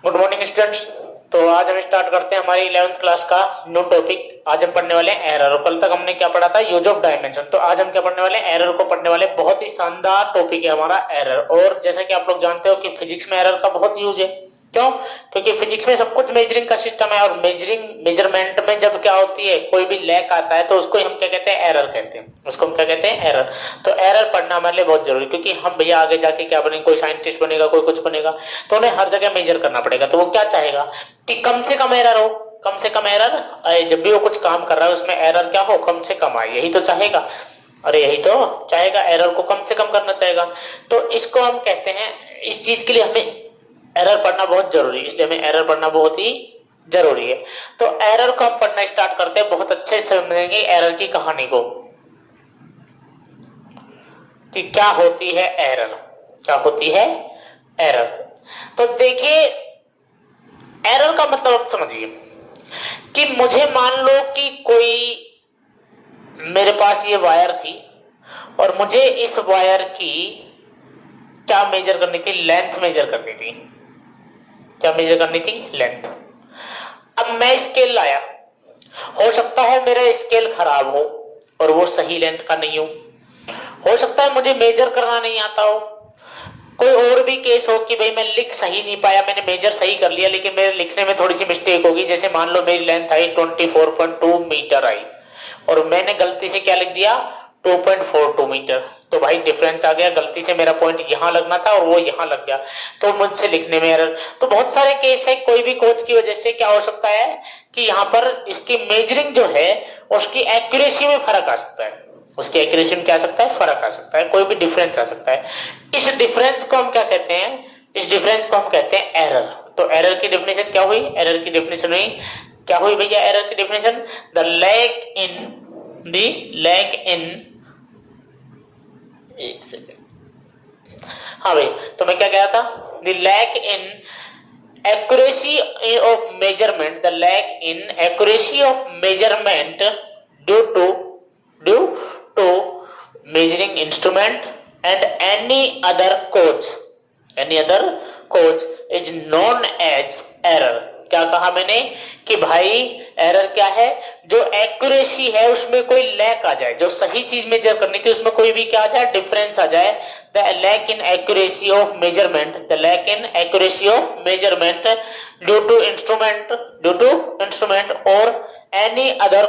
Good morning students. तो आज हम स्टार्ट करते हैं हमारी 11th क्लास का न्यू टॉपिक। आज हम पढ़ने वाले हैं एरर। और कल तक हमने क्या पढ़ा था, यूज ऑफ डायमेंशन। तो आज हम क्या पढ़ने वाले हैं, एरर को पढ़ने वाले। बहुत ही शानदार टॉपिक है हमारा एरर। और जैसा कि आप लोग जानते हो कि फिजिक्स में एरर का बहुत यूज है। क्यों? क्योंकि फिजिक्स में सब कुछ मेजरिंग का सिस्टम है। और मेजरमेंट में जब क्या होती है, कोई भी लैक आता है तो उसको हम क्या कहते हैं, एरर कहते हैं। उसको हम क्या कहते हैं, एरर। तो एरर पढ़ना हमारे लिए बहुत जरूरी, क्योंकि हम भैया आगे जाके क्या बनेंगे, कोई साइंटिस्ट बनेगा, कोई कुछ बनेगा, तो उन्हें हर जगह मेजर करना पड़ेगा। तो वो क्या चाहेगा कि कम से कम एरर हो, कम से कम एरर आए। जब भी वो कुछ काम कर रहा है उसमें एरर क्या हो, कम से कम आए। यही तो चाहेगा। अरे यही तो चाहेगा, एरर को कम से कम करना चाहेगा। तो इसको हम कहते हैं, इस चीज के लिए हमें एरर पढ़ना बहुत जरूरी है। इसलिए हमें एरर पढ़ना बहुत ही जरूरी है। तो एरर को हम पढ़ना स्टार्ट करते हैं। बहुत अच्छे से समझेंगे एरर की कहानी को, कि क्या होती है एरर, क्या होती है एरर। तो देखिए, एरर का मतलब आप समझिए कि मुझे मान लो कि कोई, मेरे पास ये वायर थी और मुझे इस वायर की क्या मेजर करनी थी, लेंथ मेजर करनी थी। क्या मेजर करनी थी, लेंथ। अब मैं स्केल लाया, हो सकता है मेरा स्केल खराब हो और वो सही लेंथ का नहीं हो सकता है मुझे मेजर करना नहीं आता हो। कोई और भी केस हो कि भाई मैं लिख सही नहीं पाया, मैंने मेजर सही कर लिया लेकिन मेरे लिखने में थोड़ी सी मिस्टेक होगी। जैसे मान लो मेरी लेंथ आई 24.2 मीटर आई और मैंने गलती से क्या लिख दिया, 2.42 मीटर। तो भाई डिफरेंस आ गया, गलती से मेरा पॉइंट यहां लगना था और वो यहां लग गया, तो मुझसे लिखने में एरर। तो बहुत सारे केस है, कोई भी कोच की वजह से क्या हो सकता है कि यहाँ पर इसकी मेजरिंग जो है उसकी एक्यूरेसी में फर्क आ सकता है। उसकी एक्यूरेसी में क्या आ सकता है, फर्क आ सकता है, कोई भी डिफरेंस आ सकता है। इस डिफरेंस को हम क्या कहते हैं, इस डिफरेंस को हम कहते हैं एरर। तो एरर की डेफिनेशन क्या हुई, एरर की डेफिनेशन हुई, क्या हुई भैया एरर की डेफिनेशन, द लैक इन एक सेकेंड, हाँ भाई, तो मैं क्या कह रहा था, the lack in accuracy of measurement, the lack in accuracy of measurement due to measuring instrument and any other cause is known as error। क्या कहा मैंने कि भाई एरर क्या है, जो एक्यूरेसी है उसमें कोई लैक आ जाए, जो सही चीज मेजर करनी थी उसमें कोई भी क्या आ जाए, डिफरेंस आ जाए। The lack in accuracy of measurement, the lack in accuracy of measurement due to instrument और any other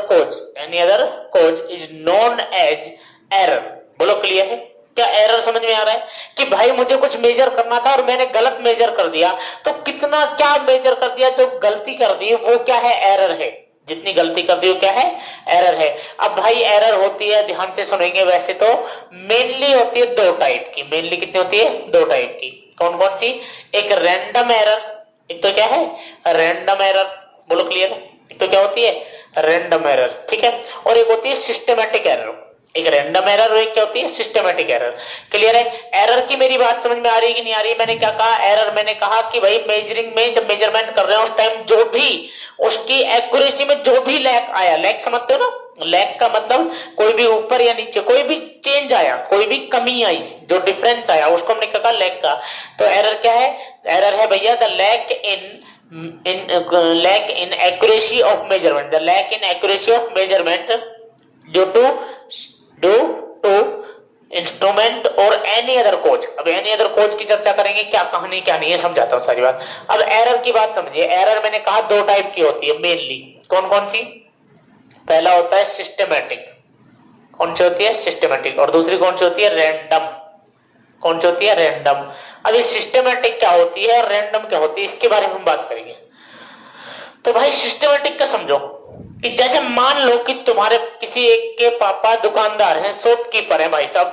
cause is known as error. बोलो क्लियर है? क्या एरर समझ में आ रहा है कि भाई मुझे कुछ मेजर करना था और मैंने गलत मेजर कर दिया, तो कितना क्या मेजर कर दिया, जो गलती कर दी वो क्या है, एरर है। जितनी गलती कर दी वो क्या है, एरर है। अब भाई एरर होती है, ध्यान से सुनेंगे, वैसे तो मेनली होती है दो टाइप की। मेनली कितनी होती है, दो टाइप की। कौन कौन सी, एक रैंडम एरर, एक तो क्या है, रैंडम एरर। बोलो क्लियर? एक तो क्या होती है, रैंडम एरर, ठीक है, और एक होती है सिस्टमैटिक एरर। एक रैंडम एरर और एक क्या होती है, सिस्टमैटिक एरर। क्लियर है? एरर की मेरी बात समझ में आ रही है कि नहीं आ रही? मैंने क्या कहा, एरर मैंने कहा कि भाई मेजरिंग में जब मेजरमेंट कर रहे हैं उस टाइम जो भी उसकी एक्यूरेसी में जो भी लैक आया, लैक समझते हो ना, लैक का मतलब कोई भी ऊपर या नीचे कोई भी चेंज आया, कोई भी कमी आई, जो डिफरेंस आया, उसको हमने क्या कहा, लैक का। तो एरर क्या है, एरर है भैया the lack in accuracy of measurement, the lack in accuracy of measurement due to instrument और एनी अदर कोच। अब एनी अदर कोच की चर्चा करेंगे, क्या कहानी क्या नहीं है, समझाता हूं सारी बात। अब एरर की बात समझिए। एरर मैंने कहा दो टाइप की होती है मेनली। कौन कौन सी? पहला होता है सिस्टमैटिक। कौन सी होती है, सिस्टमैटिक। और दूसरी कौन सी होती है, रैंडम। कौन सी होती है, रैंडम। अब ये सिस्टमैटिक क्या होती है और रैंडम क्या होती है, इसके बारे में हम बात करेंगे। तो भाई सिस्टमैटिक का समझो कि जैसे मान लो कि तुम्हारे किसी एक के पापा दुकानदार हैं, शॉपकीपर हैं भाई साहब,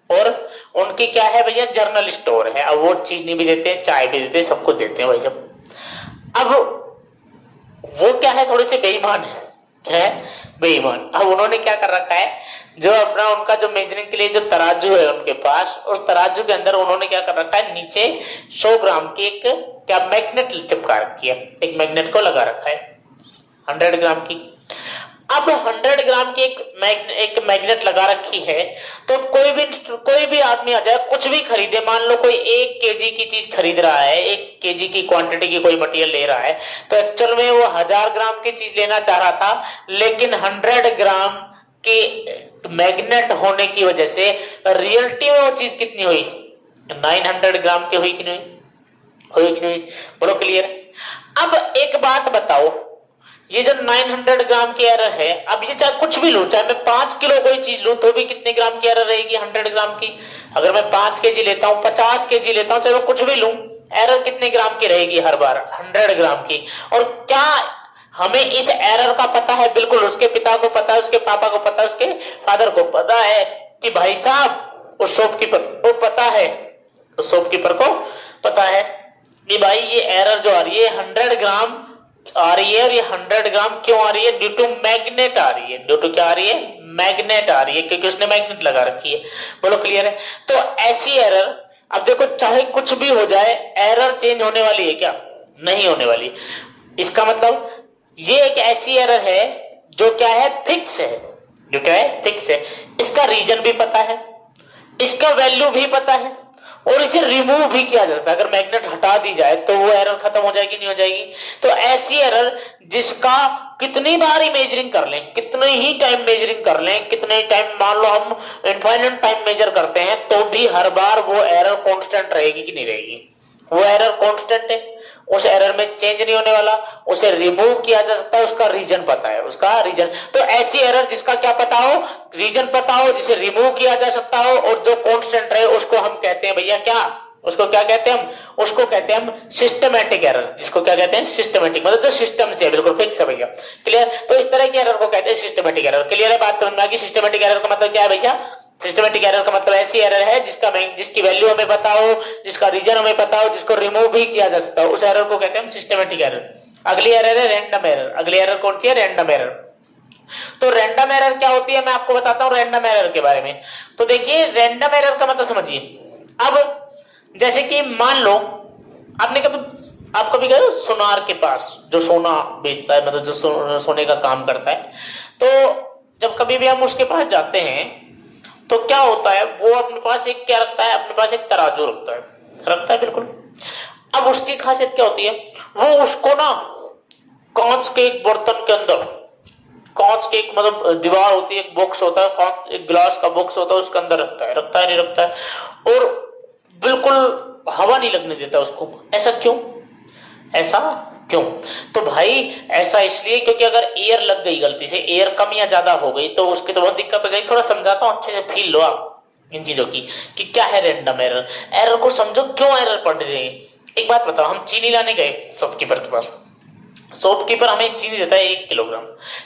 और उनकी क्या है भैया, जर्नल स्टोर है। अब वो चीनी भी देते हैं, चाय भी देते हैं, सब कुछ देते हैं भाई साहब। अब वो क्या है, थोड़े से बेईमान है, बेईमान। अब उन्होंने क्या कर रखा है, जो अपना उनका जो मेजरिंग के लिए जो तराजू है उनके पास, उस तराजू के अंदर उन्होंने क्या कर रखा है, नीचे 100 ग्राम की एक क्या मैग्नेट चिपका रखी है, एक मैग्नेट को लगा रखा है 100 ग्राम की। अब 100 ग्राम की एक मैग्नेट लगा रखी है, तो कोई भी आदमी आ जाए, कुछ भी खरीदे, मान लो कोई 1 केजी की चीज खरीद रहा है, 1 केजी की क्वांटिटी की कोई मटेरियल ले रहा है, तो एक्चुअल में वो 1000 ग्राम की चीज लेना चाह रहा था, लेकिन 100 ग्राम के मैग्नेट होने की वजह से रियलिटी में वो चीज कितनी हुई, 900 ग्राम की हुई कि नहीं हुई, कि नहीं? बोलो क्लियर। अब एक बात बताओ, ये जो 900 ग्राम की एरर है, अब ये चाहे कुछ भी लूं, चाहे मैं 5 किलो कोई चीज लूं, तो भी कितने ग्राम की एरर रहेगी, 100 ग्राम की। अगर मैं 5 केजी लेता हूं, 50 केजी लेता हूं, चाहे मैं कुछ भी लूं, एरर कितने ग्राम की रहेगी हर बार, 100 ग्राम की। और क्या हमें इस एरर का पता है? बिल्कुल, उसके पिता को पता है, उसके पापा को पता है, उसके फादर को पता है कि भाई साहब उस शॉपकीपर को पता है, उस शॉपकीपर को पता है कि भाई ये एरर जो आ रही है 100 ग्राम आ रही है, और ये 100 ग्राम क्यों आ रही है? ड्यू टू मैग्नेट आ रही है। ड्यू टू क्या आ रही है? मैग्नेट आ रही है, क्योंकि उसने मैग्नेट लगा रखी है। बोलो क्लियर है। तो ऐसी एरर, अब देखो चाहे कुछ भी हो जाए, एरर चेंज होने वाली है क्या? नहीं होने वाली। इसका मतलब ये एक ऐसी एरर है जो क्या है? फिक्स है। जो क्या है? फिक्स है। इसका रीजन भी पता है, इसका वैल्यू भी पता है, और इसे रिमूव भी किया जाता है। अगर मैग्नेट हटा दी जाए तो वो एरर खत्म हो जाएगी, नहीं हो जाएगी? तो ऐसी एरर जिसका कितनी बार ही मेजरिंग कर लें, कितने ही टाइम मेजरिंग कर लें, कितने टाइम, मान लो हम इनफाइनाइट टाइम मेजर करते हैं, तो भी हर बार वो एरर कांस्टेंट रहेगी कि नहीं रहेगी? वो एरर कांस्टेंट है, उस एरर में चेंज नहीं होने वाला, उसे रिमूव किया जा सकता है, उसका रीजन पता है, उसका रीजन। तो ऐसी एरर जिसका क्या पता हो? रीजन पता हो, जिसे रिमूव किया जा सकता हो, और जो कांस्टेंट रहे, उसको हम कहते हैं भैया क्या? उसको क्या कहते हैं हम? उसको कहते हैं हम सिस्टमैटिक एरर। जिसको क्या कहते हैं? सिस्टमैटिक, मतलब जो सिस्टम से बिल्कुल फिक्स है भैया। क्लियर? तो इस तरह की एरर को कहते हैं सिस्टमैटिक एरर। क्लियर है? बात समझ में आ गई? सिस्टमैटिक एरर का मतलब क्या है भैया? सिस्टमैटिक एरर का मतलब ऐसी एरर है जिसकी वैल्यू हमें पता हो, जिसका रीजन हमें पता हो, जिसको रिमूव भी किया जा सकता हो, उस एरर को कहते हैं हम सिस्टमैटिक एरर। अगली एरर है रैंडम एरर। अगली एरर कौन सी है? Random error. तो रैंडम एरर क्या होती है, मैं आपको बताता हूं रैंडम एरर के बारे में। तो देखिए, रैंडम एरर का मतलब समझिए। अब जैसे कि मान लो आप कभी गए सोनार के पास, जो सोना बेचता है, मतलब जो सोने का काम करता है। तो जब कभी भी हम उसके पास जाते हैं, तो क्या होता है, वो अपने पास एक क्या रखता है? अपने पास एक तराजू रखता है बिल्कुल। अब उसकी खासियत क्या होती है? वो उसको ना कांच के एक बर्तन के अंदर, कांच के एक मतलब दीवार होती है, एक बॉक्स होता है, एक ग्लास का बॉक्स होता है, उसके अंदर रखता है नहीं रखता है, और बिल्कुल हवा नहीं लगने देता उसको। ऐसा क्यों? ऐसा क्यों? तो भाई ऐसा इसलिए क्योंकि अगर एयर लग गई, गलती से एयर कम या ज्यादा हो गई, तो उसकी तो बहुत दिक्कत हो जाएगी। थोड़ा समझाता हूं, अच्छे से फील लो आप इन चीजों की कि क्या है रैंडम एरर। एरर को समझो, क्यों एरर पड़ रही है। एक बात बताओ, हम चीनी लाने गए शॉपकीपर के पास, शॉपकीपर हमें चीनी देता है 1 किलोग्राम।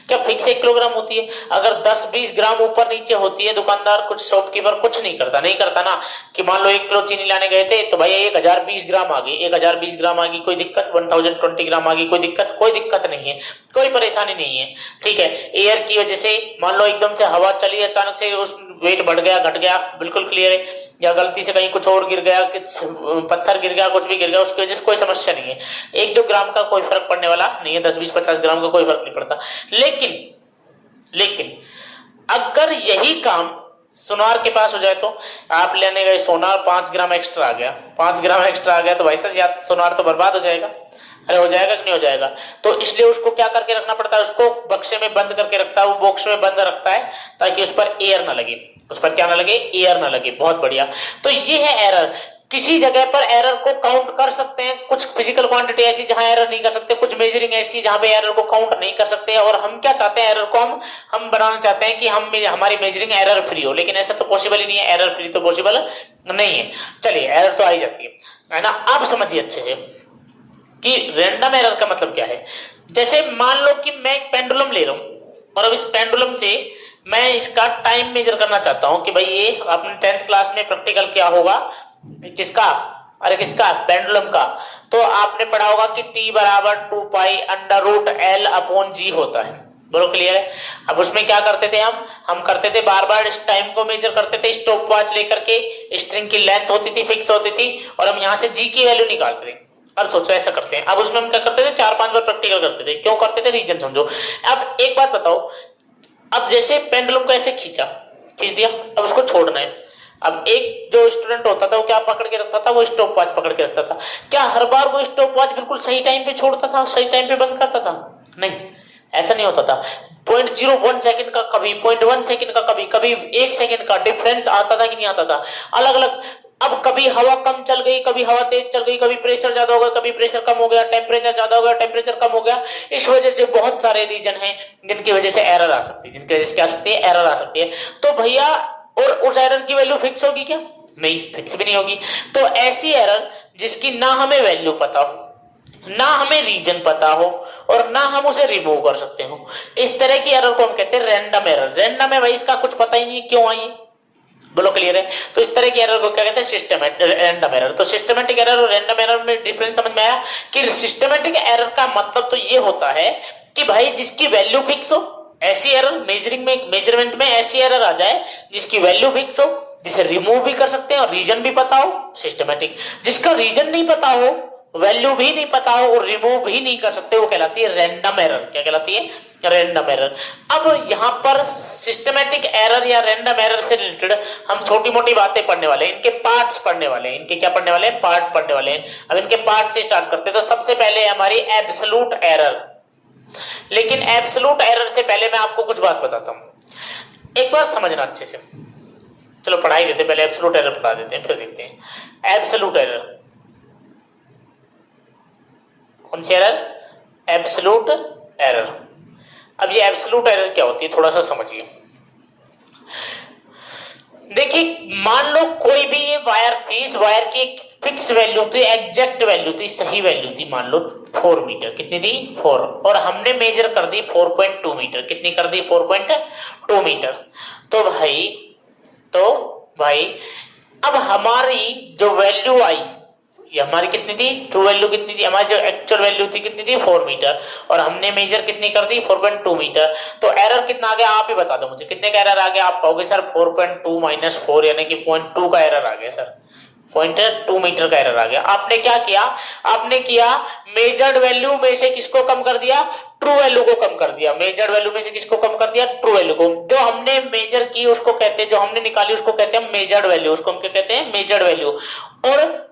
क्या फिक्स 1 किलोग्राम होती है? अगर 10-20 ग्राम ऊपर नीचे होती है, दुकानदार कुछ शॉपकीपर कुछ नहीं करता ना, कि मान लो 1 किलो चीनी लाने गए थे, तो भाई 1020 ग्राम आ गई, 1020 ग्राम आ गई, कोई दिक्कत? 1020 ग्राम आ गई, कोई दिक्कत? कोई दिक्कत नहीं है, कोई परेशानी नहीं है। ठीक है, एयर की वजह से मान लो एकदम से हवा चली, अचानक से उस वेट बढ़ गया, घट गया, बिल्कुल क्लियर है। या गलती से कहीं कुछ और गिर गया, पत्थर गिर गया, कुछ भी गिर गया, उसकी वजह से कोई समस्या नहीं है। 1-2 ग्राम का कोई फर्क पड़ने वाला नहीं है, 10-20-50 ग्राम का कोई फर्क नहीं पड़ता। लेकिन अगर यही काम सोनार के पास हो जाए, तो आप लेने गए सोनार, 5 ग्राम एक्स्ट्रा आ गया, 5 ग्राम एक्स्ट्रा आ गया, तो भाई साहब या सोनार तो बर्बाद हो जाएगा। अरे हो जाएगा कि नहीं हो जाएगा? तो इसलिए उसको क्या करके रखना पड़ता है? उसको बक्से में बंद करके रखता है, वो बॉक्स में बंद रखता है, ताकि उस पर एयर ना लगे, उस पर क्या ना लगे? एयर ना लगे। बहुत बढ़िया। तो ये है एरर। किसी जगह पर एरर को काउंट कर सकते हैं, कुछ फिजिकल क्वांटिटी ऐसी जहां एरर नहीं कर सकते, कुछ मेजरिंग ऐसी जहां पे एरर को काउंट नहीं कर सकते। और हम क्या चाहते हैं? एरर को हम बनाना चाहते हैं कि हमारी मेजरिंग एरर फ्री हो, लेकिन ऐसा तो पॉसिबल ही नहीं है, एरर फ्री तो पॉसिबल नहीं है। चलिए, एरर तो आई जाती है ना। अब समझिए अच्छे से कि रैंडम एरर का मतलब क्या है। जैसे मान लो कि मैं एक पेंडुलम ले रहा हूं, और अब इस पेंडुलम से मैं इसका टाइम मेजर करना चाहता हूं कि भाई ये अपने 10th क्लास में प्रैक्टिकल क्या होगा, किसका? अरे किसका? पेंडुलम का। तो आपने पढ़ा होगा कि T बराबर 2 pi under root L upon G होता है। बोलो क्लियर है? अब उसमें क्या करते थे हम करते थे बार बार इस टाइम को मेजर करते थे, स्टॉप वॉच लेकर के। स्ट्रिंग की लेंथ होती थी, फिक्स होती थी, और हम यहाँ से G की वैल्यू निकालते थे। अब सोचो ऐसा करते हैं, अब उसमें हम क्या करते थे? 4-5 बार प्रैक्टिकल करते थे। क्यों करते थे? रीजन समझो। अब एक बात बताओ, अब जैसे पेंडुलम को ऐसे खींच दिया, अब उसको छोड़ना है। अब एक जो स्टूडेंट होता था वो क्या पकड़ के रखता था, वो स्टॉप वॉच पकड़ के रखता था। क्या हर बार वो स्टॉप वॉच बिल्कुल सही टाइम पे छोड़ता था, सही टाइम पे बंद करता था? नहीं, ऐसा नहीं होता था। 0.01 सेकंड का कभी, 0.1 सेकंड का कभी, कभी 1 सेकंड का डिफरेंस आता था कि नहीं आता था, अलग अलग। अब कभी हवा कम चल गई, कभी हवा तेज चल गई, कभी प्रेशर ज्यादा हो गया, कभी प्रेशर कम हो गया, टेम्परेचर ज्यादा हो गया, टेम्परेचर कम हो गया। इस वजह से बहुत सारे रीजन हैं जिनकी वजह से एरर आ सकती है, जिनकी वजह से क्या आ सकती है, एरर आ सकती है। तो भैया, और उस एरर की वैल्यू फिक्स होगी क्या? नहीं, फिक्स भी नहीं होगी। तो ऐसी एरर जिसकी ना हमें वैल्यू पता हो, ना हमें रीजन पता हो, और ना हम उसे रिमूव कर सकते हो, इस तरह की एरर को हम कहते हैं रैंडम एरर। रैंडम है भाई, इसका कुछ पता ही नहीं क्यों आई है, बोलो क्लियर है? तो इस तरह की एरर को क्या कहते हैं, सिस्टमैटिक रैंडम एरर। तो सिस्टमैटिक एरर और रैंडम एरर में डिफरेंस समझ में आया कि सिस्टमैटिक एरर का मतलब तो ये होता है कि भाई जिसकी वैल्यू फिक्स हो, ऐसी एरर मेजरमेंट में ऐसी एरर आ जाए जिसकी वैल्यू फिक्स हो, जिसे रिमूव भी कर सकते हैं और रीजन भी पता हो, सिस्टमैटिक। जिसका रीजन नहीं पता हो, वैल्यू भी नहीं पता हो और रिमूव भी नहीं कर सकते, वो कहलाती है रैंडम एरर। क्या कहलाती है? Random error. अब यहां पर सिस्टमैटिक एरर या रैंडम एरर से रिलेटेड हम छोटी मोटी बातें पढ़ने वाले हैं, इनके पार्ट्स पढ़ने वाले हैं। इनके क्या पढ़ने वाले हैं? पार्ट पढ़ने वाले हैं। अब इनके पार्ट से स्टार्ट करते हैं। तो सबसे पहले हमारी एब्सोल्यूट एरर। लेकिन एब्सोल्यूट एरर से पहले मैं आपको कुछ बात बताता हूं, एक बार समझना अच्छे से। चलो पढ़ाई देते, पहले एब्सोल्यूट एरर पढ़ा देते हैं, फिर देखते हैं एब्सोल्यूट एरर। कौन सी एरर? Absolute error. अब ये एब्सोल्यूट एरर क्या होती है, थोड़ा सा समझिए। देखिए, मान लो कोई भी ये वायर थी, इस वायर की एक फिक्स वैल्यू थी, एग्जैक्ट वैल्यू थी, सही वैल्यू थी, मान लो 4 मीटर। कितनी थी? 4। और हमने मेजर कर दी 4.2 मीटर। कितनी कर दी? 4.2 मीटर। तो भाई अब हमारी जो वैल्यू आई, ये हमारी कितनी थी? ट्रू वैल्यू कितनी थी? हमारी जो एक्चुअल वैल्यू थी कितनी थी? 4 मीटर। और हमने मेजर कितनी कर दी? 4.2 मीटर। तो एरर कितना आ गया, आप ही बता दो मुझे, कितने का एरर आ गया? आप कहोगे सर 4.2 माइनस 4 यानी कि 0.2 का एरर आ गया सर, 0.2 मीटर का एरर आ गया। आपने क्या किया? आपने किया मेजर्ड वैल्यू में से किसको कम कर दिया? ट्रू वैल्यू को कम कर दिया। मेजर्ड वैल्यू में से किसको कम कर दिया? ट्रू वैल्यू को। जो हमने मेजर की उसको कहते हैं, जो हमने निकाली उसको कहते हैं मेजर्ड वैल्यू, उसको हम क्या कहते हैं? Measured value. और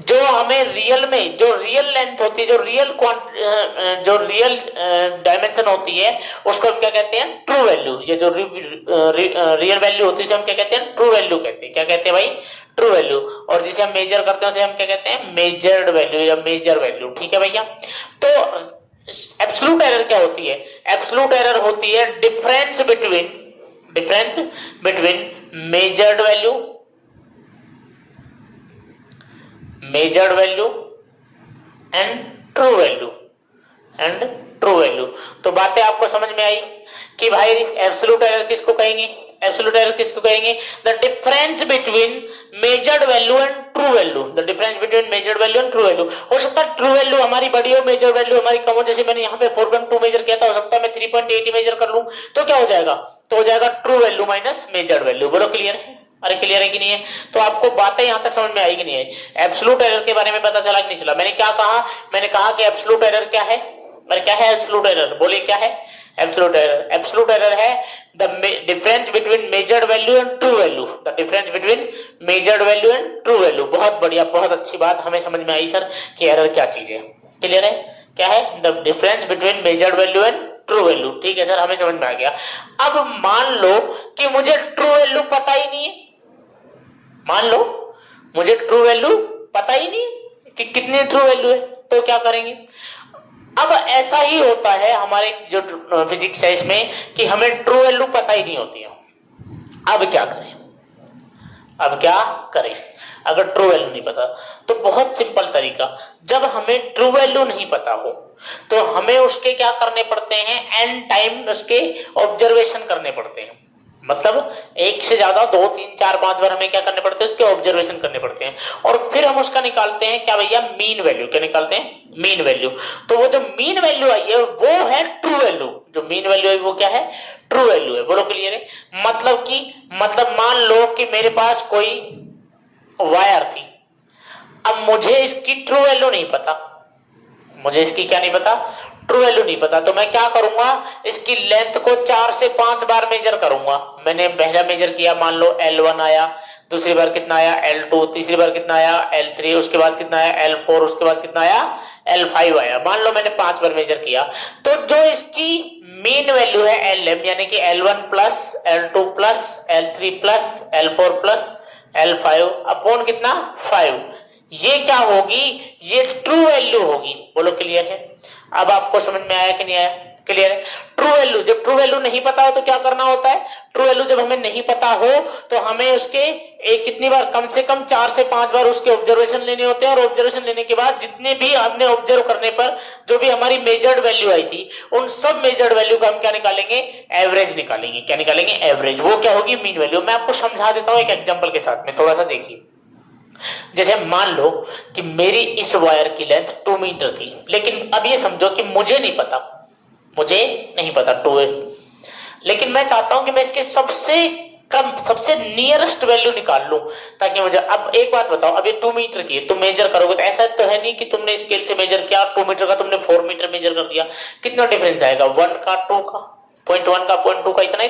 जो हमें रियल में, जो रियल लेंथ होती है, जो रियल डायमेंशन होती है, उसको हम क्या कहते हैं? True value. ये जो रियल वैल्यू होती है हम क्या कहते हैं? ट्रू वैल्यू कहते हैं। क्या कहते हैं भाई? True value. और जिसे हम मेजर करते हैं उसे हम क्या कहते हैं? मेजर्ड वैल्यू या मेजर वैल्यू। ठीक है भैया? तो एब्सोल्यूट एरर क्या होती है? एब्सोल्यूट एरर होती है difference between measured value and true value. तो बातें आपको समझ में आई कि भाई एब्सोल्यूट एरर किसको कहेंगे? एब्सोल्यूट एरर किसको कहेंगे? The difference between measured value and true value. The difference between measured value and true value. हो सकता है ट्रू वैल्यू हमारी बड़ी हो, मेजर वैल्यू हमारी कम हो। जैसे मैंने यहाँ पे 4.2 मेजर किया था, हो सकता है मैं 3.8 मेजर कर लूं, तो क्या हो जाएगा? तो हो जाएगा true value minus measured value. बोलो क्लियर है? अरे क्लियर है कि नहीं है? तो आपको बातें यहां तक समझ में आई कि नहीं आई? एब्सोल्यूट एरर के बारे में पता चला कि नहीं चला? मैंने क्या कहा? मैंने कहा कि एब्सोल्यूट एरर क्या है? क्या है एब्सोल्यूट एरर? बोलिए क्या है एब्सोल्यूट एरर? एब्सोल्यूट एरर है the difference between measured value and true value. The difference between measured value and true value. बहुत बढ़िया, बहुत अच्छी बात, हमें समझ में आई सर कि एरर क्या चीज है। क्लियर है? क्या है? The difference between measured value and true value. ठीक है सर, हमें समझ में आ गया। अब मान लो कि मुझे ट्रू वैल्यू पता ही नहीं है, मान लो मुझे ट्रू वैल्यू पता ही नहीं कि कितनी ट्रू वैल्यू है, तो क्या करेंगे? अब ऐसा ही होता है हमारे जो फिजिक्स है इसमें कि हमें ट्रू वैल्यू पता ही नहीं होती है। अब क्या करें? अगर ट्रू वैल्यू नहीं पता तो बहुत सिंपल तरीका, जब हमें ट्रू वैल्यू नहीं पता हो तो हमें उसके क्या करने पड़ते हैं? एन टाइम उसके ऑब्जर्वेशन करने पड़ते हैं। मतलब एक से ज्यादा 2, 3, 4, 5 बार हमें क्या करने पड़ते हैं? उसके ऑब्जर्वेशन करने पड़ते हैं। और फिर हम उसका निकालते हैं क्या भैया? Mean value. क्या निकालते हैं? Mean value. तो वो जो मीन वैल्यू आई है वो है ट्रू वैल्यू। जो मीन वैल्यू है वो क्या है? ट्रू वैल्यू है। बोलो क्लियर है? मतलब मान लो कि मेरे पास कोई वायर थी, अब मुझे इसकी ट्रू वैल्यू नहीं पता। मुझे इसकी क्या नहीं पता? ट्रू वैल्यू नहीं पता, तो मैं क्या करूंगा, इसकी लेंथ को 4 से 5 बार मेजर करूंगा। मैंने पहला मेजर किया, मान लो L1 आया, दूसरी बार कितना आया L2, तीसरी बार कितना आया L3, उसके बाद कितना आया L4, उसके बाद कितना आया L5 आया। मान लो मैंने 5 बार मेजर किया, तो जो इसकी मीन वैल्यू है LM, यानी कि L1 plus L2 plus L3 plus L4 plus L5 upon कितना 5, ये क्या होगी, ये ट्रू वैल्यू होगी। बोलो क्लियर है? अब आपको समझ में आया कि नहीं आया? क्लियर है? ट्रू वैल्यू, जब ट्रू वैल्यू नहीं पता हो तो क्या करना होता है, ट्रू वैल्यू जब हमें नहीं पता हो तो हमें उसके एक कितनी बार, कम से कम 4 से 5 बार उसके ऑब्जर्वेशन लेने होते हैं, और ऑब्जर्वेशन लेने के बाद जितने भी हमने ऑब्जर्व करने पर जो भी हमारी मेजर्ड वैल्यू आई थी, उन सब मेजर्ड वैल्यू का हम क्या निकालेंगे, एवरेज निकालेंगे। क्या निकालेंगे? एवरेज। वो क्या होगी, मीन वैल्यू। मैं आपको समझा देता हूं एक एग्जांपल के साथ में, थोड़ा सा देखिए। जैसे मान लो कि मेरी इस वायर की लेंथ 2 मीटर थी, लेकिन अब ये समझो कि मुझे नहीं पता 2, लेकिन मैं चाहता हूं कि मैं इसके सबसे कम, सबसे नियरेस्ट वैल्यू निकाल लूं, ताकि मुझे, अब एक बात बताओ, अब ये 2 मीटर की है, तुम मेजर करोगे तो ऐसा तो है नहीं कि तुमने स्केल से मेजर किया 2 मीटर का, तुमने 4 मीटर मेजर कर दिया, कितना डिफरेंस आएगा, 1 का 2 का 0.1 का 0.2 का, इतना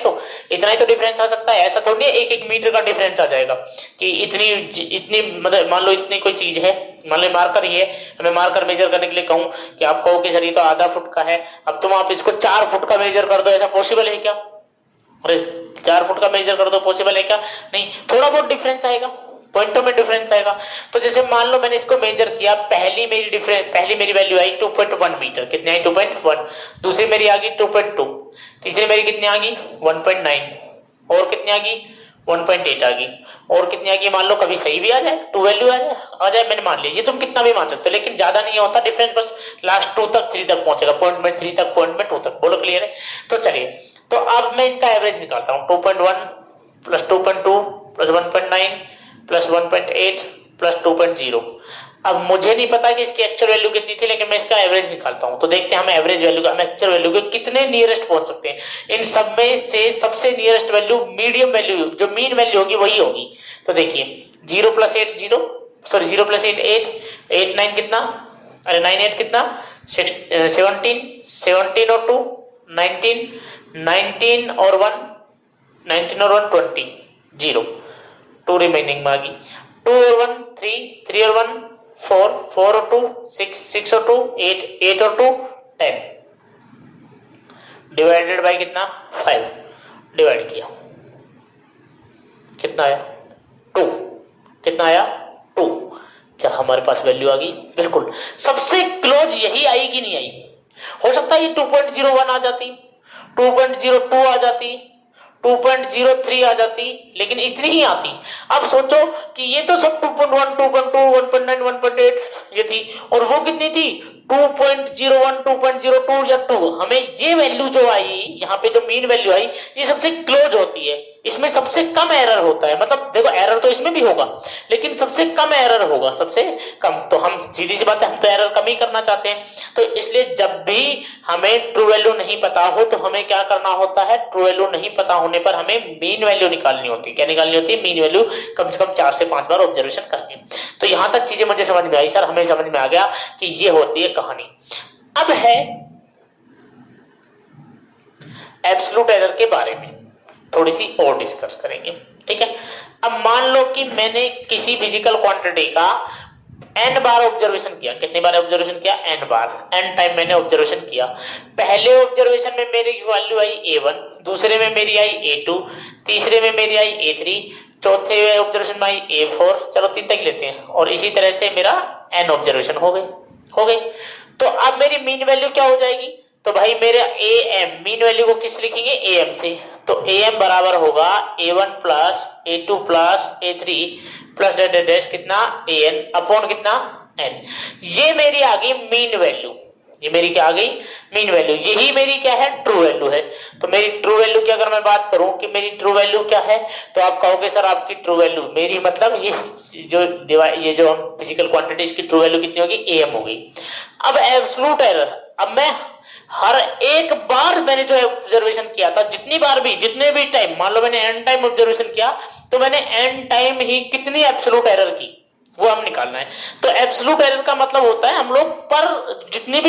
ही तो डिफरेंस आ सकता है। ऐसा थोड़ी है 1-1 मीटर का डिफरेंस आ जाएगा कि इतनी मतलब मान लो इतनी कोई चीज है, मान लो मार्कर ही है, मैं मार्कर मेजर करने के लिए कहूं कि आप कहो कि सर ये तो आधा फुट का है, अब तुम आप इसको 4 फुट का मेजर कर दो, ऐसा पॉसिबल है क्या? अरे 4 फुट का मेजर कर दो, पॉसिबल है क्या? नहीं, थोड़ा बहुत डिफरेंस आएगा, पॉइंटों में डिफरेंस आएगा। तो जैसे मान लो मैंने इसको मेजर किया, पहली मेरी वैल्यू आई 2.1 मीटर, कितनी आई 2.1, दूसरी मेरी आ गई 2.2, तीसरी मेरी कितनी आ गई 1.9, और कितनी आ गई 1.8 आ गई, और कितनी आ गई, मान लो कभी सही भी आ जाए, 2 वैल्यू आ जाए, मैंने मान लिया, ये तुम कितना भी मान सकते हो, लेकिन ज्यादा नहीं होता डिफरेंस, बस लास्ट 2 तक 3 तक पहुंचेगा, पॉइंट में 3 तक, पॉइंट में 2 तक। बोलो क्लियर है? तो चलिए, तो अब मैं इनका एवरेज निकालता हूं, 2.1 प्लस 2.2 प्लस 1.9 प्लस 1.8 प्लस 2.0। अब मुझे नहीं पता कि इसकी एक्चुअल वैल्यू कितनी थी, लेकिन मैं इसका एवरेज निकालता हूं, तो देखते हैं हम एवरेज वैल्यू का, हम एक्चुअल वैल्यू के कितने नियरेस्ट पहुंच सकते हैं। इन सब में से सबसे नियरेस्ट वैल्यू, मीडियम वैल्यू, जो मीन वैल्यू होगी वही होगी। तो देखिए 0 प्लस 8 8, 8 9 कितना, अरे 9 8 कितना 17 और 2 19, 19 और 1 20, 0, 2 रिमेनिंग में आ गई, 2 और 1 3, 3 और 1 4, 4 और 2 6, 6 और 2 8, 8 और 2 10, डिवाइडेड बाय कितना 5, डिवाइड किया कितना आया 2, कितना आया 2। क्या हमारे पास वैल्यू आ गई? बिल्कुल, सबसे क्लोज यही आई कि नहीं आई? हो सकता है ये 2.01 आ जाती, 2.02 आ जाती, 2.03 आ जाती, लेकिन इतनी ही आती। अब सोचो कि ये तो सब 2.1, 2.2, 1.9, 1.8 ये थी, और वो कितनी थी 2.01, 2.02 या 2। हमें ये वैल्यू जो आई, यहाँ पे जो मीन वैल्यू आई, ये सबसे क्लोज होती है, इसमें सबसे कम एरर होता है। मतलब देखो, एरर तो इसमें भी होगा, लेकिन सबसे कम एरर होगा, सबसे कम। तो हम सीधी सी बात है, हम तो एरर कम ही करना चाहते हैं। तो इसलिए जब भी हमें ट्रू वैल्यू नहीं पता हो तो हमें क्या करना होता है, ट्रू वैल्यू नहीं पता होने पर हमें मीन वैल्यू निकालनी होती है। क्या निकालनी होती है? मीन वैल्यू, कम से कम 4 से 5 बार ऑब्जर्वेशन करके। तो यहां तक चीजें मुझे समझ में आई सर, हमें समझ में आ गया कि ये होती है कहानी। अब है एब्सोल्यूट एरर के बारे में थोड़ी सी और डिस्कस करेंगे, ठीक है। अब मान लो कि मैंने किसी फिजिकल क्वांटिटी का n बार ऑब्जर्वेशन किया। कितनी बार ऑब्जर्वेशन किया? n बार, n टाइम मैंने ऑब्जर्वेशन किया। पहले ऑब्जर्वेशन में मेरी वैल्यू आई a1, दूसरे में मेरी आई a2, तीसरे में मेरी आई a3, चौथे ऑब्जर्वेशन में आई a4, चलो 3 तक लेते हैं, और इसी तरह से मेरा n ऑब्जर्वेशन हो गए। तो अब मेरी मीन वैल्यू क्या हो जाएगी? तो भाई मेरे am, मीन वैल्यू को किस लिखेंगे? am से। तो am बराबर होगा a1 plus a2 plus a3 plus dash कितना an अपॉन कितना n। ये मेरी आ गई मीन वैल्यू। ये मेरी क्या आ गई? Mean value. यही मेरी क्या है? ट्रू वैल्यू है। तो मेरी ट्रू वैल्यू की अगर मैं बात करूं कि मेरी ट्रू वैल्यू क्या है, तो आप कहोगे सर आपकी ट्रू वैल्यू, मेरी मतलब ये जो हम फिजिकल क्वांटिटीज की ट्रू वैल्यू कितनी होगी? am हो गई। अब एब्सोल्यूट एरर, अब मैं हर एक बार मैंने जो ऑब्जर्वेशन किया था, जितने भी टाइम, मान लो मैंने n टाइम ऑब्जर्वेशन किया, तो मैंने n टाइम ही कितनी एब्सोल्यूट एरर की? वो हम निकालना है। तो एब्सोल्यूट एरर का मतलब होता है हम लोग पर जितने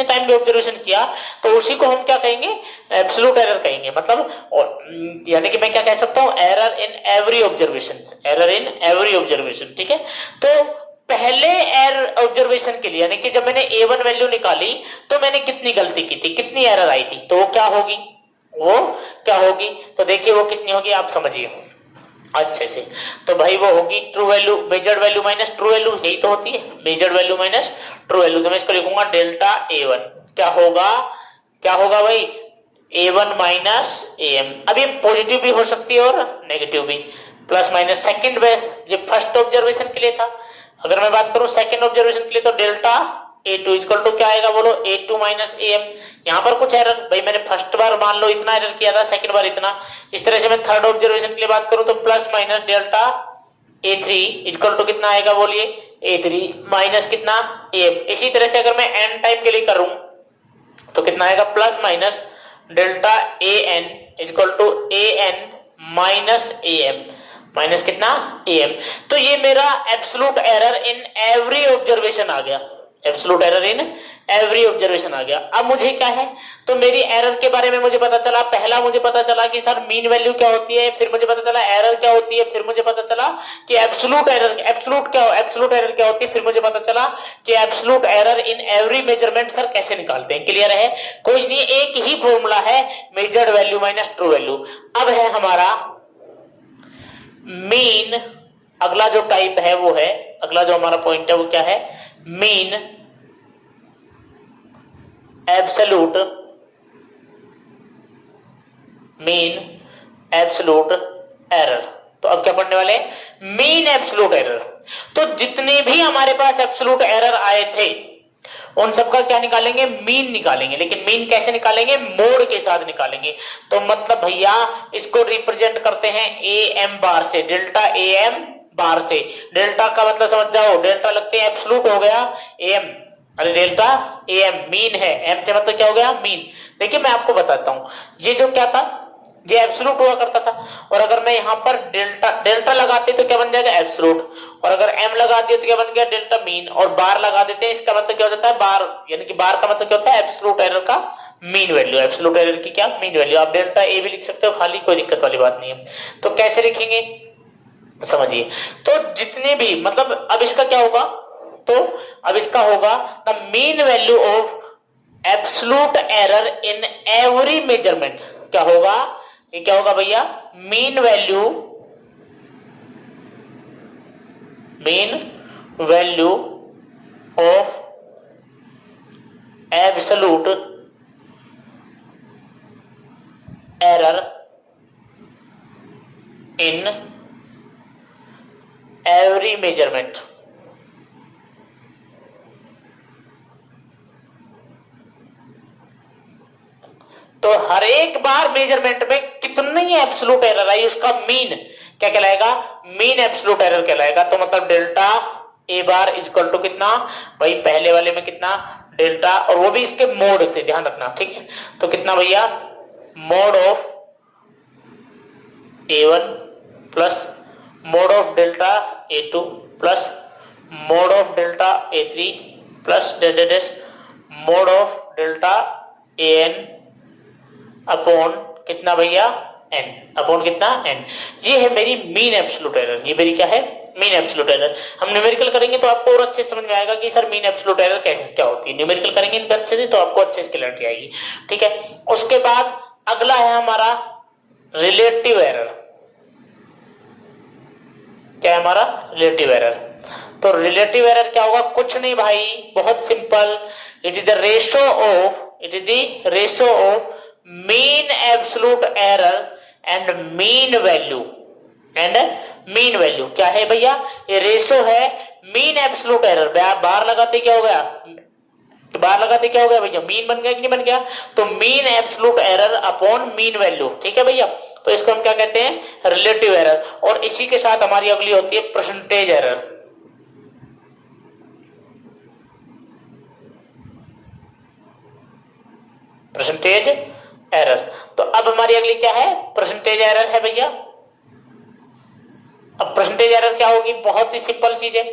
टाइम भी ऑब्जर्वेशन किया तो उसी को हम क्या कहेंगे, एब्सोल्यूट एरर कहेंगे। मतलब यानी कि मैं क्या कह सकता हूं, error in every observation, error in every observation. ठीक है, तो पहले एरर ऑब्जर्वेशन के लिए यानी कि जब मैंने A1 वैल्यू निकाली तो मैंने कितनी गलती की थी, कितनी एरर आई थी, तो वो क्या होगी, तो देखिए वो कितनी होगी आप समझिए अच्छे से। तो भाई वो होगी true value, measured value minus true value, यही तो होती है measured value minus true value. तो मैं इसको लिखूंगा डेल्टा A1 क्या होगा भाई, A1 माइनस AM। अब ये पॉजिटिव भी हो सकती है और नेगेटिव भी, प्लस माइनस। सेकंड में ये फर्स्ट ऑब्जर्वेशन के लिए था, अगर मैं बात करूं सेकंड ऑब्जर्वेशन के लिए तो डेल्टा A2 इक्वल टू क्या आएगा बोलो, A2 माइनस AM। यहां पर कुछ एरर, भाई मैंने फर्स्ट बार मान लो इतना एरर किया था, सेकंड बार इतना। इस तरह से मैं थर्ड ऑब्जर्वेशन के लिए बात करूं तो plus minus delta A3 equal to कितना आएगा बोलिए, A3 माइनस कितना AM। इसी तरह से अगर मैं n टाइम के लिए करूं तो कितना आएगा, plus minus delta AN equal to AN minus AM, minus कितना AM। तो ये मेरा absolute error in every observation आ गया, absolute error in every observation आ गया। अब मुझे क्या है, तो मेरी एरर के बारे में मुझे पता चला, पहला मुझे पता चला कि सर मीन वैल्यू क्या होती है, फिर मुझे पता चला एरर क्या होती है, फिर मुझे पता चला कि एब्सोल्यूट एरर क्या होती है, फिर मुझे पता चला कि absolute error in every measurement sir कैसे निकालते हैं। क्लियर है, कोई नहीं, एक ही फॉर्मूला है, measured value minus true value. अब है हमारा मीन, अगला जो टाइप है वो है, अगला जो हमारा पॉइंट है वो क्या है, मीन एब्सोल्यूट एरर। तो अब क्या पढ़ने वाले, मीन एब्सोल्यूट एरर। तो जितने भी हमारे पास एब्सोल्यूट एरर आए थे उन सबका क्या निकालेंगे, मीन निकालेंगे। लेकिन मीन कैसे निकालेंगे, मोड के साथ निकालेंगे। तो मतलब भैया इसको रिप्रेजेंट करते हैं AM बार से, डेल्टा AM बार से। डेल्टा का मतलब समझ जाओ, डेल्टा लगते हैं एब्सोल्यूट हो गया AM, अरे डेल्टा AM मीन है, M से मतलब क्या हो गया, मीन। देखिए मैं आपको बताता हूं, ये जो क्या था, ये एब्सोल्यूट हुआ करता था, और अगर मैं यहां पर डेल्टा लगाते तो क्या बन जाएगा, एब्सोल्यूट। और अगर M लगा दिए तो क्या बन गया, डेल्टा मीन। और बार लगा देते हैं, इसका मतलब क्या हो जाता है, बार, यानी कि बार का मतलब क्या होता है, एब्सोल्यूट एरर का मीन वैल्यू, एब्सोल्यूट एरर की क्या, मीन वैल्यू। आप डेल्टा A भी लिख सकते हो खाली, कोई दिक्कत वाली बात नहीं है। तो कैसे लिखेंगे समझिए। तो जितने भी मतलब अब इसका क्या होगा, तो अब इसका होगा the mean value of absolute error in every measurement. क्या होगा, ये क्या होगा भैया, mean value of absolute error in every measurement. तो हर एक बार मेजरमेंट में कितनी एब्सोल्यूट एरर आई उसका मीन क्या कहलाएगा, मीन एब्सोल्यूट एरर कहलाएगा। तो मतलब delta A bar equal to कितना, भाई पहले वाले में कितना डेल्टा, और वो भी इसके मोड से, ध्यान रखना ठीक है। तो कितना भैया, mode of A1 plus mode of delta A2 plus mode of delta A3 plus mode of delta AN upon कितना भैया, n, अपॉन कितना n। ये है मेरी मीन एब्सोल्यूट एरर, ये मेरी क्या है, मीन एब्सोल्यूट एरर। हम न्यूमेरिकल करेंगे तो आपको और अच्छे समझ में आएगा कि सर मीन एब्सोल्यूट एरर कैसे क्या होती है। न्यूमेरिकल करेंगे इनके अच्छे से तो आपको अच्छे से क्लैरिटी आएगी, ठीक है। उसके बाद अगला है हमारा रिलेटिव एरर। क्या है हमारा, रिलेटिव एरर। तो रिलेटिव एरर क्या होगा, कुछ नहीं भाई, बहुत simple, it is the ratio of mean absolute error and mean value. क्या है भैया, ये रेशो है मीन एब्सोल्यूट एरर। बार लगाते क्या हो गया, भैया, मीन बन गया कि नहीं बन गया। तो mean absolute error upon mean value, ठीक है भैया। तो इसको हम क्या कहते हैं, रिलेटिव एरर। और इसी के साथ हमारी अगली होती है परसेंटेज एरर। Percentage error. तो अब हमारी अगली क्या है, परसेंटेज एरर है भैया। अब परसेंटेज परसेंटेज एरर क्या होगी, बहुत ही सिंपल चीज है,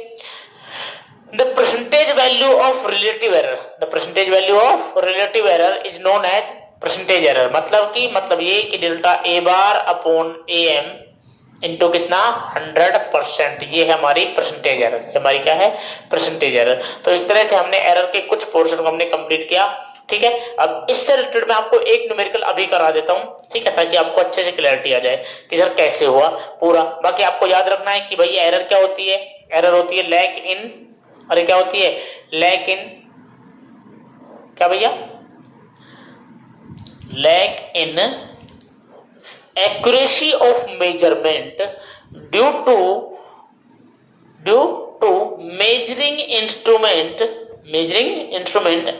the percentage value of relative error, the percentage value of relative error is known as percentage error. मतलब ये कि delta A bar upon A M into कितना 100%, ये है हमारी परसेंटेज एरर, हमारी क्या है परसेंटेज एरर। तो इस तरह से हमने एरर के कुछ पोर्शन को हमने कंप्लीट किया। ठीक है, अब इससे रिलेटेड मैं आपको एक न्यूमेरिकल अभी करा देता हूं, ठीक है, ताकि आपको अच्छे से क्लैरिटी आ जाए कि सर कैसे हुआ पूरा। बाकी आपको याद रखना है कि भाई एरर क्या होती है, एरर होती है लैक इन, अरे क्या होती है, लैक इन क्या भैया, lack in accuracy of measurement due to measuring instrument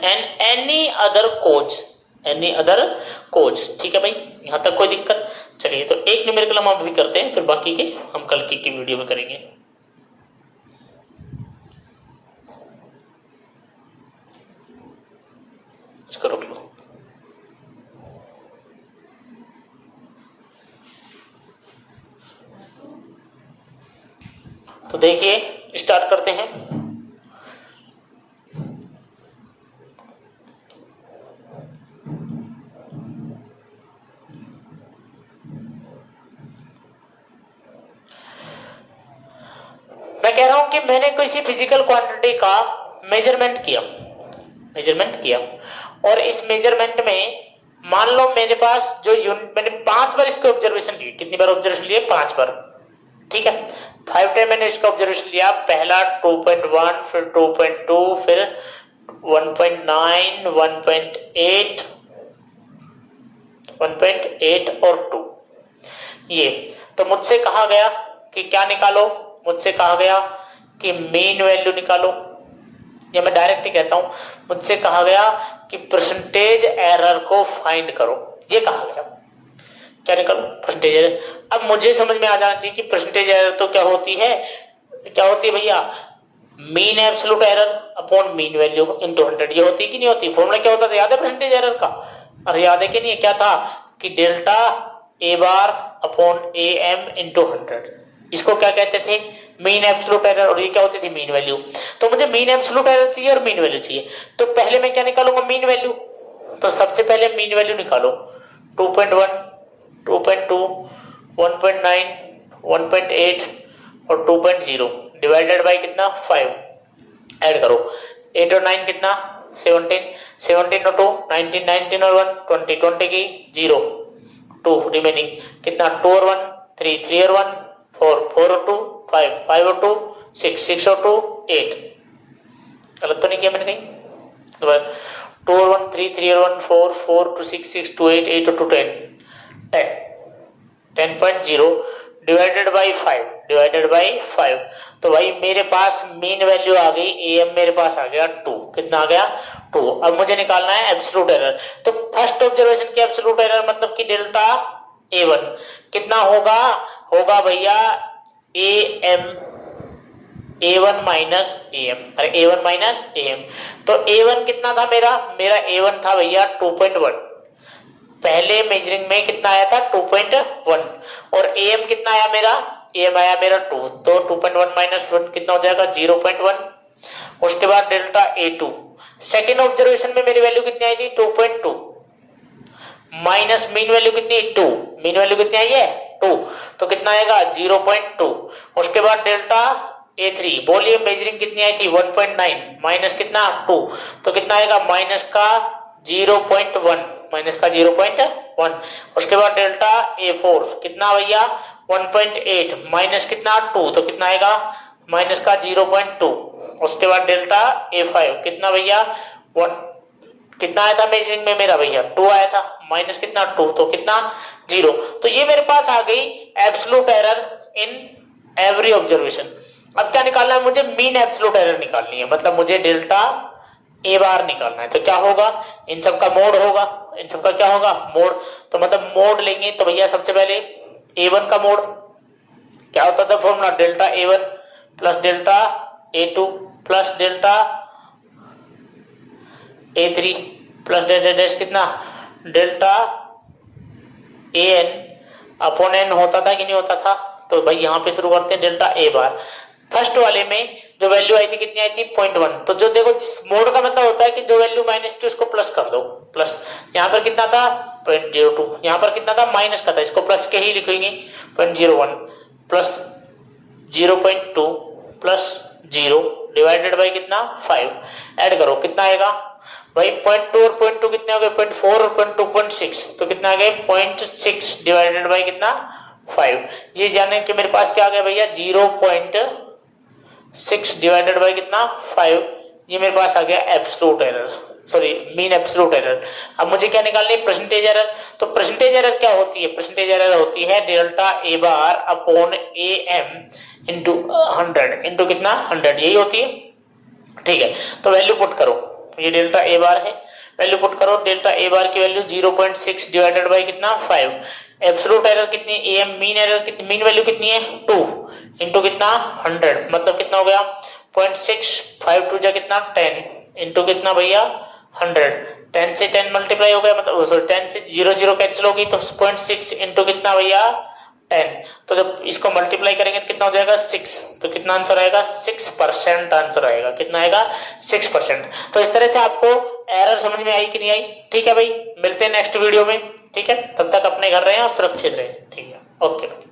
and any other cause। ठीक है भाई, यहां तक कोई दिक्कत। चलिए तो एक न्यूमेरिकल हम अभी करते हैं, फिर बाकी के हम कल की वीडियो में करेंगे। इसको रोक लो। तो देखिए स्टार्ट करते हैं। मैं कह रहा हूं कि मैंने किसी फिजिकल क्वांटिटी का मेजरमेंट किया और इस मेजरमेंट में मान लो मेरे पास जो यूनिट, मैंने 5 बार इसके ऑब्जर्वेशन लिए। कितनी बार ऑब्जर्वेशन लिए, 5 बार। ठीक है, 5 टाइम मैंने इसका ऑब्जर्वेशन लिया, पहला 2.1, फिर 2.2, फिर 1.9, 1.8 और 2। ये तो मुझसे कहा गया कि क्या निकालो, मुझसे कहा गया कि मीन वैल्यू निकालो, या मैं डायरेक्ट ही कहता हूं, मुझसे कहा गया कि परसेंटेज एरर को फाइंड करो, ये कहा गया। क्या निकालो, परसेंटेज एरर। अब मुझे समझ में आ जाना चाहिए कि परसेंटेज एरर तो क्या होती है भैया, mean absolute error upon mean value into 100। ये होती है कि नहीं होती, फॉर्मूला क्या होता था, याद है परसेंटेज एरर का? अरे याद है कि नहीं, क्या था कि delta A bar upon A M into 100, इसको क्या कहते थे, मीन एब्सोल्यूट एरर, और ये क्या होती थी, मीन वैल्यू। तो मुझे मीन एब्सोल्यूट एरर चाहिए और मीन वैल्यू चाहिए, तो पहले मैं क्या निकालूंगा, मीन वैल्यू। तो सबसे पहले मीन वैल्यू निकालो, 2.1, 2.2, 1.9, 1.8 और 2.0 डिवाइडेड बाय कितना 5, ऐड करो 8 और 9 कितना 17, 17 और 2 19, 19 और 1 20, 20 की 0 2 रिमेनिंग कितना 2 और 1 3, 3 और 1 4, 4 और 2 5, 5 और 2 6, 6 और 2 8। गलत तो नहीं किया मैंने कहीं? 2 और 1 3, 3 और 1 4, 4 2 6, 6 2 8, 8 और 2 10, 10.0 डिवाइडेड बाई 5। तो भाई मेरे पास मीन वैल्यू आ गई, एम मेरे पास आ गया 2। कितना आ गया 2। अब मुझे निकालना है एब्सोल्यूट एरर। तो फर्स्ट ऑब्जर्वेशन की एब्सोल्यूट एरर मतलब कि डेल्टा A1 कितना होगा भैया AM A1 माइनस AM, अरे A1 माइनस AM। तो A1 कितना था मेरा A1 था भैया 2.1, पहले मेजरिंग में कितना आया था 2.1, और AM कितना आया AM आया मेरा 2, तो 2.1 माइनस 1 कितना हो जाएगा 0.1। उसके बाद डेल्टा A2 सेकेंड ऑब्जर्वेशन में मेरी वैल्यू कितनी आई थी 2.2 माइनस मीन वैल्यू कितनी 2, मीन वैल्यू कितनी आई है 2, तो कितना आएगा 0.2। उसके बाद डेल्टा A3 बोलिए मेजरिंग कितनी आई थी 1.9 माइनस कितना 2, तो कितना आएगा माइनस का 0.1, माइनस का 0.1। उसके बाद डेल्टा A4 कितना भैया 1.8 माइनस कितना 2, तो कितना आएगा माइनस का 0.2। उसके बाद डेल्टा A5 कितना भैया 1, कितना आया था मेजरिंग में मेरा भैया 2 आया था, माइनस कितना 2, तो कितना 0। तो ये मेरे पास आ गई absolute error in every observation. अब क्या निकालना है मुझे, मीन एब्सोल्यूट एरर निकालनी है, मतलब मुझे डेल्टा ए बार निकालना है। तो क्या होगा, इन सब का मोड होगा, इन सब का क्या होगा मोड। तो मतलब मोड लेंगे तो भैया सबसे पहले A1 का मोड क्या होता था formula, delta A1 plus delta A2 plus delta A3 plus delta कितना डेल्टा AN अपॉन N होता था कि नहीं होता था, तो भाई यहाँ पे शुरू करते हैं डेल्टा ए बार। फर्स्ट वाले में जो वैल्यू आई थी कितनी आई थी 0.1, तो जो देखो जिस मोड का मतलब होता है कि जो वैल्यू माइनस थी उसको प्लस कर दो, प्लस यहाँ पर कितना था 0.02, यहाँ पर कितना था माइनस का था, इसको प्लस के ही लिखेंगे 0.01 प्लस 0.2 प्लस 0 डिवाइडेड बाई कितना 5, ऐड करो कितना आएगा भाई 0.2 और 0.2 कितने हो गए 0.4 और 0.2.6, तो कितना आ गए 0.6 डिवाइडेड बाई कितना 5। ये जाने कि मेरे पास क्या आ गया भैया 0.6 डिवाइडेड बाई कितना 5, ये मेरे पास आ गया absolute error, sorry mean absolute error. अब मुझे क्या निकालनी है परसेंटेज एरर, तो परसेंटेज एरर क्या होती है, परसेंटेज एरर होती है delta A bar upon A M into 100 into कितना 100, यही होती है। ठीक है, तो वैल्यू पुट करो, ये डेल्टा ए बार है, वैल्यू पुट करो, डेल्टा ए बार की वैल्यू 0.6 डिवाइडेड बाई कितना 5, एब्सोल्यूट एरर कितनी ए एम मीन एरर कितनी, मीन वैल्यू कितनी है 2 इंटू कितना 100, मतलब कितना हो गया 0.6, 5 2 जा कितना 10 इंटू कितना भैया 100, 10 से 10 मल्टीप्लाई हो गया, मतलब सॉरी 10 से 0 0 कैंसिल होगी, तो 0.6 इंटू कितना भैया 10, तो जब इसको मल्टीप्लाई करेंगे तो कितना हो जाएगा 6, तो कितना आंसर आएगा 6% आंसर आएगा, कितना आएगा 6%। तो इस तरह से आपको एरर समझ में आई कि नहीं आई। ठीक है भाई, मिलते हैं नेक्स्ट वीडियो में, ठीक है, तब तक अपने घर रहें और सुरक्षित रहें, ठीक है, ओके।